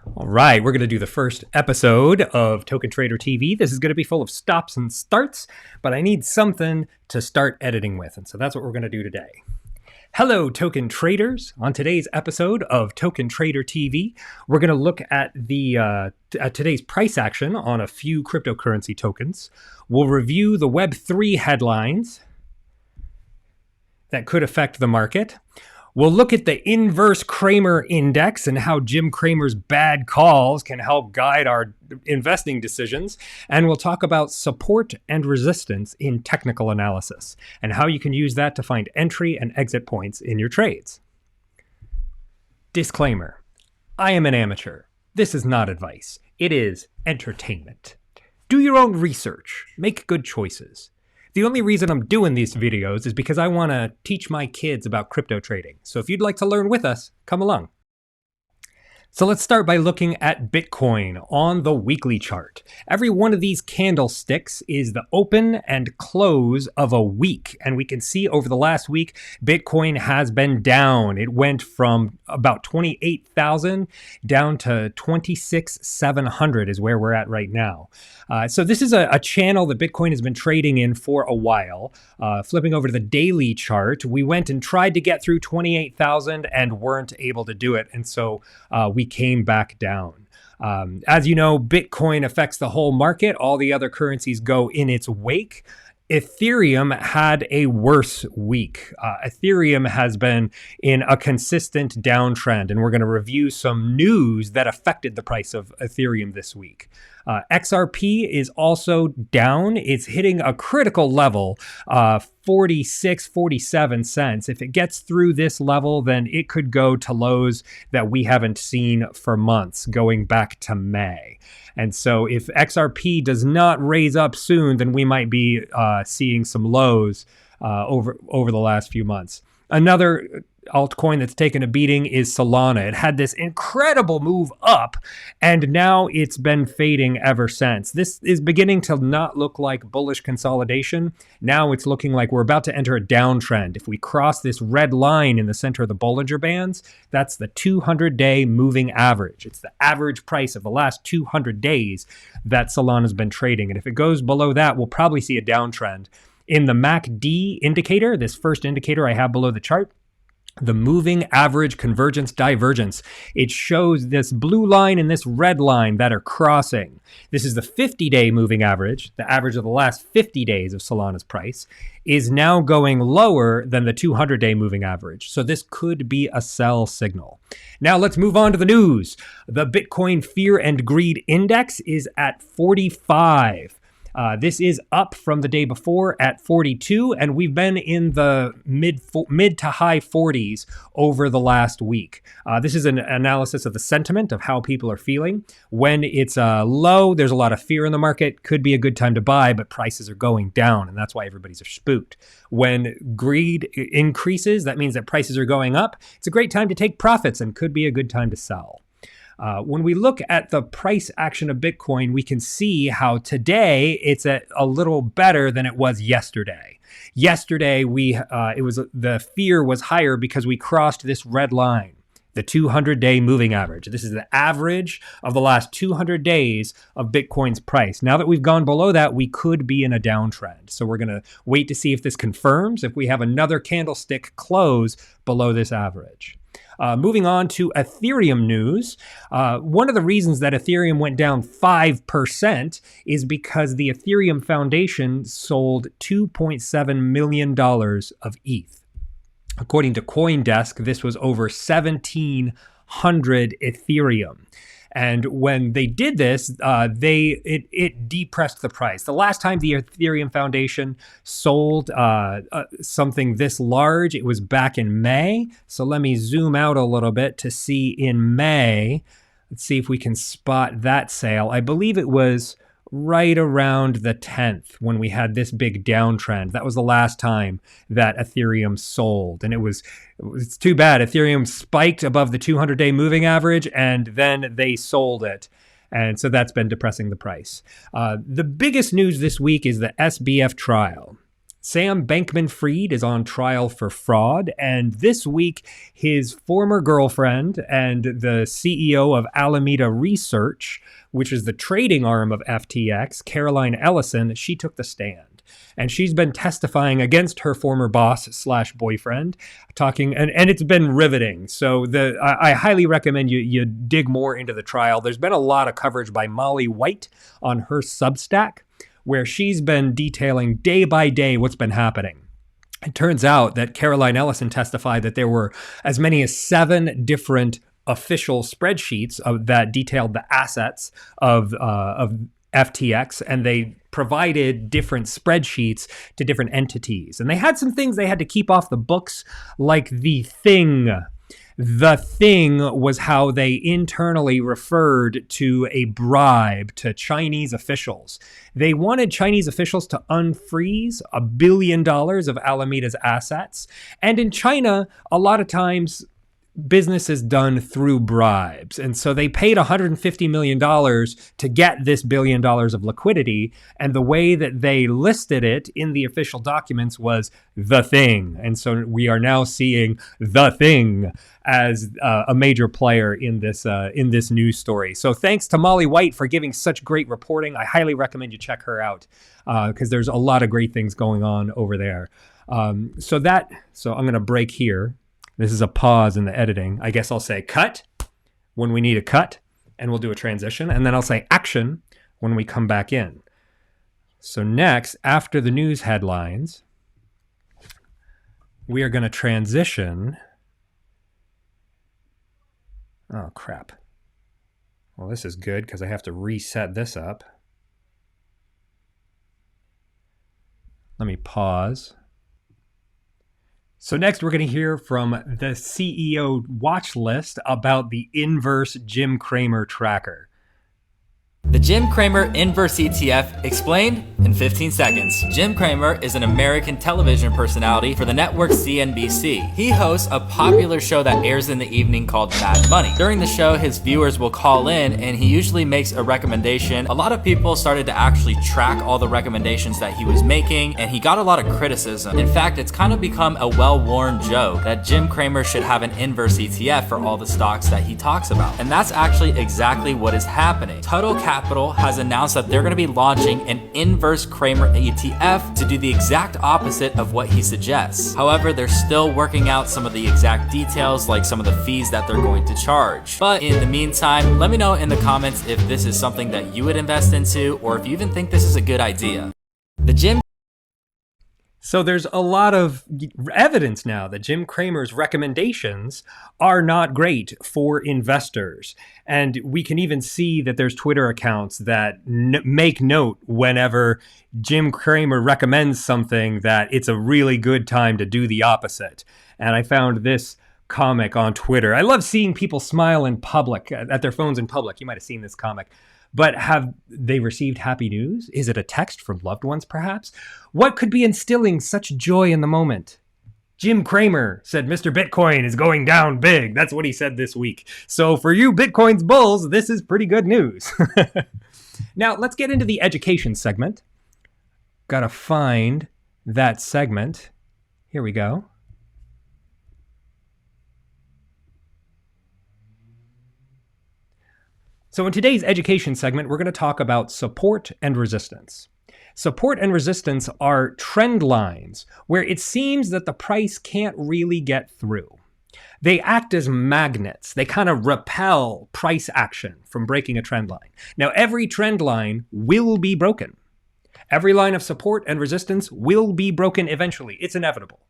All right, we're going to do the first episode of Token Trader TV. This is going to be full of stops and starts, but I need something to start editing with, and so that's what we're going to do today. Hello, token traders. On today's episode of Token Trader TV, we're going to look at at today's price action on a few cryptocurrency tokens. We'll review the Web3 headlines that could affect the market. We'll look at the inverse Cramer index and how Jim Cramer's bad calls can help guide our investing decisions. And we'll talk about support and resistance in technical analysis and how you can use that to find entry and exit points in your trades. Disclaimer: I am an amateur. This is not advice. It is entertainment. Do your own research. Make good choices. The only reason I'm doing these videos is because I want to teach my kids about crypto trading. So if you'd like to learn with us, come along. So let's start by looking at Bitcoin on the weekly chart. Every one of these candlesticks is the open and close of a week. And we can see over the last week, Bitcoin has been down. It went from about 28,000 down to 26,700 is where we're at right now. So this is a channel that Bitcoin has been trading in for a while. Flipping over to the daily chart, we went and tried to get through 28,000 and weren't able to do it. And so we came back down. As you know, Bitcoin affects the whole market. All the other currencies go in its wake. Ethereum had a worse week. Ethereum has been in a consistent downtrend, and we're going to review some news that affected the price of Ethereum this week. XRP is also down. It's hitting a critical level, 46, 47 cents. If it gets through this level, then it could go to lows that we haven't seen for months, going back to May. And so if XRP does not raise up soon, then we might be seeing some lows over the last few months. Another altcoin that's taken a beating is Solana. It had this incredible move up, and now it's been fading ever since. This is beginning to not look like bullish consolidation. Now it's looking like we're about to enter a downtrend. If we cross this red line in the center of the Bollinger Bands, that's the 200-day moving average. It's the average price of the last 200 days that Solana's been trading. And if it goes below that, we'll probably see a downtrend. In the MACD indicator, this first indicator I have below the chart, the moving average convergence divergence, it shows this blue line and this red line that are crossing. This is the 50-day moving average. The average of the last 50 days of Solana's price is now going lower than the 200-day moving average. So this could be a sell signal. Now let's move on to the news. The Bitcoin Fear and Greed Index is at 45. This is up from the day before at 42, and we've been in the mid to high 40s over the last week. This is an analysis of the sentiment of how people are feeling. When it's low, there's a lot of fear in the market. Could be a good time to buy, but prices are going down, and that's why everybody's spooked. When greed increases, that means that prices are going up. It's a great time to take profits and could be a good time to sell. When we look at the price action of Bitcoin, we can see how today it's a little better than it was yesterday. Yesterday, the fear was higher because we crossed this red line, the 200-day moving average. This is the average of the last 200 days of Bitcoin's price. Now that we've gone below that, we could be in a downtrend. So we're going to wait to see if this confirms, if we have another candlestick close below this average. Moving on to Ethereum news. One of the reasons that Ethereum went down 5% is because the Ethereum Foundation sold $2.7 million of ETH. According to CoinDesk, this was over 1,700 Ethereum. And when they did this, it depressed the price. The last time the Ethereum Foundation sold something this large, it was back in May. So let me zoom out a little bit to see in May. Let's see if we can spot that sale. I believe it was right around the 10th when we had this big downtrend. That was the last time that Ethereum sold. And it's too bad. Ethereum spiked above the 200-day moving average, and then they sold it. And so that's been depressing the price. The biggest news this week is the SBF trial. Sam Bankman-Fried is on trial for fraud, and this week his former girlfriend and the CEO of Alameda Research, which is the trading arm of FTX, Caroline Ellison, she took the stand. And she's been testifying against her former boss/boyfriend, talking, and it's been riveting. So I highly recommend you dig more into the trial. There's been a lot of coverage by Molly White on her Substack, where she's been detailing day by day what's been happening. It turns out that Caroline Ellison testified that there were as many as 7 different official spreadsheets that detailed the assets of FTX, and they provided different spreadsheets to different entities. And they had some things they had to keep off the books, like the thing. The thing was how they internally referred to a bribe to Chinese officials. They wanted Chinese officials to unfreeze $1 billion of Alameda's assets. And in China, a lot of times, business is done through bribes. And so they paid $150 million to get this $1 billion of liquidity. And the way that they listed it in the official documents was the thing. And so we are now seeing the thing as a major player in this news story. So thanks to Molly White for giving such great reporting. I highly recommend you check her out because there's a lot of great things going on over there. So I'm going to break here. This is a pause in the editing. I guess I'll say cut when we need a cut, and we'll do a transition. And then I'll say action when we come back in. So next, after the news headlines, we are going to transition. Oh, crap. Well, this is good because I have to reset this up. Let me pause. So next, we're going to hear from the CEO watch list about the inverse Jim Cramer tracker. The Jim Cramer Inverse ETF explained in 15 seconds. Jim Cramer is an American television personality for the network CNBC. He hosts a popular show that airs in the evening called Mad Money. During the show, his viewers will call in and he usually makes a recommendation. A lot of people started to actually track all the recommendations that he was making, and he got a lot of criticism. In fact, it's kind of become a well-worn joke that Jim Cramer should have an inverse ETF for all the stocks that he talks about. And that's actually exactly what is happening. Total Capital has announced that they're going to be launching an inverse Cramer ETF to do the exact opposite of what he suggests. However, they're still working out some of the exact details, like some of the fees that they're going to charge. But in the meantime, let me know in the comments if this is something that you would invest into, or if you even think this is a good idea. So there's a lot of evidence now that Jim Cramer's recommendations are not great for investors. And we can even see that there's Twitter accounts that make note whenever Jim Cramer recommends something that it's a really good time to do the opposite. And I found this comic on Twitter. I love seeing people smile in public, at their phones in public. You might have seen this comic. But have they received happy news? Is it a text from loved ones, perhaps? What could be instilling such joy in the moment? Jim Cramer said Mr. Bitcoin is going down big. That's what he said this week. So for you Bitcoin's bulls, this is pretty good news. Now, let's get into the education segment. Gotta find that segment. Here we go. So in today's education segment, we're going to talk about support and resistance. Support and resistance are trend lines where it seems that the price can't really get through. They act as magnets. They kind of repel price action from breaking a trend line. Now, every trend line will be broken. Every line of support and resistance will be broken eventually. It's inevitable.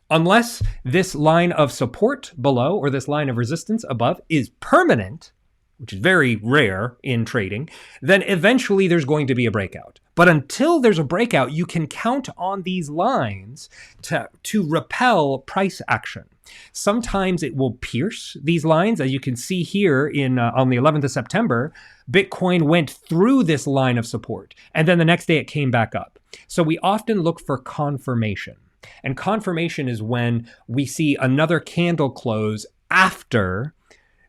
Unless this line of support below or this line of resistance above is permanent, which is very rare in trading, then eventually there's going to be a breakout. But until there's a breakout, you can count on these lines to repel price action. Sometimes it will pierce these lines. As you can see here on the 11th of September, Bitcoin went through this line of support, and then the next day it came back up. So we often look for confirmation. And confirmation is when we see another candle close after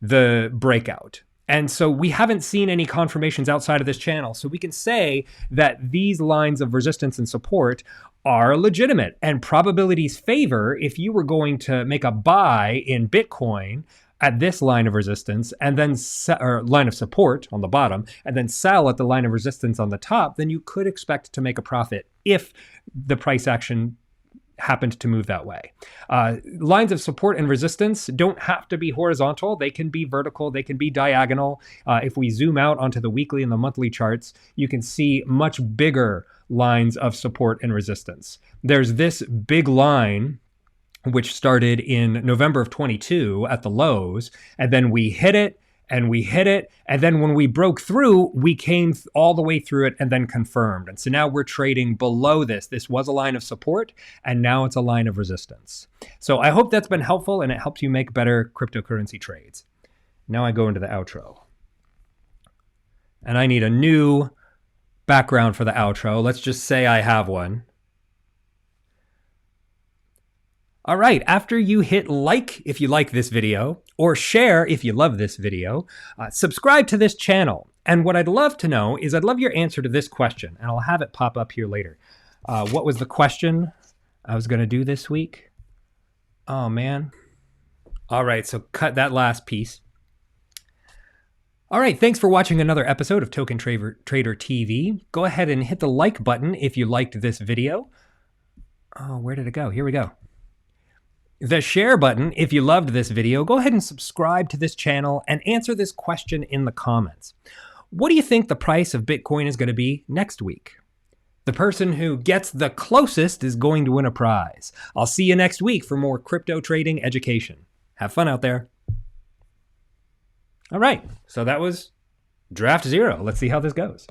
the breakout. And so we haven't seen any confirmations outside of this channel. So we can say that these lines of resistance and support are legitimate, and probabilities favor if you were going to make a buy in Bitcoin at this line of resistance and then or line of support on the bottom and then sell at the line of resistance on the top, then you could expect to make a profit if the price action happened to move that way. Lines of support and resistance don't have to be horizontal. They can be vertical. They can be diagonal. If we zoom out onto the weekly and the monthly charts, you can see much bigger lines of support and resistance. There's this big line which started in November of 22 at the lows, and then we hit it, and we hit it, and then when we broke through, we came all the way through it and then confirmed. And so now we're trading below this. This was a line of support, and now it's a line of resistance. So I hope that's been helpful, and it helps you make better cryptocurrency trades. Now I go into the outro. And I need a new background for the outro. Let's just say I have one. All right, after you hit like if you like this video, or share if you love this video, subscribe to this channel. And what I'd love to know is I'd love your answer to this question, and I'll have it pop up here later. What was the question I was going to do this week? Oh, man. All right, so cut that last piece. All right, thanks for watching another episode of Token Trader TV. Go ahead and hit the like button if you liked this video. Oh, where did it go? Here we go. The share button if you loved this video. Go ahead and subscribe to this channel and answer this question in the comments. What do you think the price of Bitcoin is going to be next week? The person who gets the closest is going to win a prize. I'll see you next week for more crypto trading education. Have fun out there. All right, so that was draft 0. Let's see how this goes.